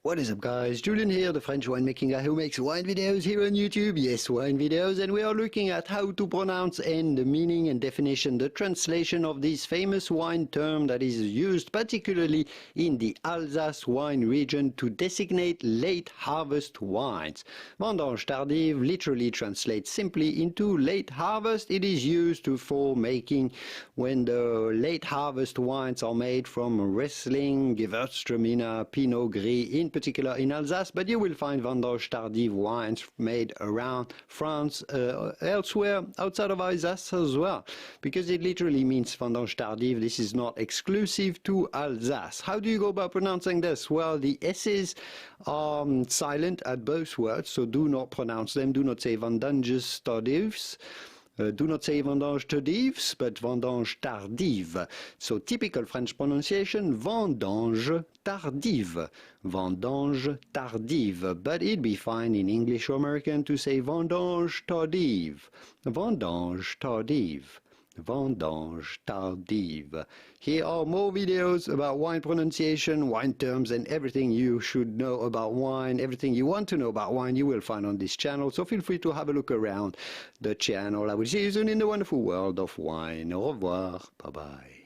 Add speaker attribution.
Speaker 1: What is up guys, Julien here, the French winemaking guy who makes wine videos here on YouTube. Yes, wine videos, and we are looking at how to pronounce and the meaning and definition, the translation of this famous wine term that is used particularly in the Alsace wine region to designate late harvest wines. Vendanges Tardives literally translates simply into late harvest. It is used for making when the late harvest wines are made from Riesling, Gewruztraminer, Pinot Gris, in particular in Alsace, but you will find Vendanges Tardives wines made around France, elsewhere outside of Alsace as well, because it literally means Vendanges Tardives. This is not exclusive to Alsace. How do you go about pronouncing this? Well, the S's are silent at both words, so do not pronounce them. Do not say Vendanges Tardives. Do not say Vendanges Tardives, but Vendanges Tardives. So typical French pronunciation, Vendanges Tardives. Vendanges Tardives. But it'd be fine in English or American to say Vendanges Tardives. Vendanges Tardives. Vendanges Tardives. Here are more videos about wine pronunciation, wine terms, and everything you should know about wine. Everything you want to know about wine you will find on this channel, so feel free to have a look around the channel. I will see you soon in the wonderful world of wine. Au revoir. Bye bye.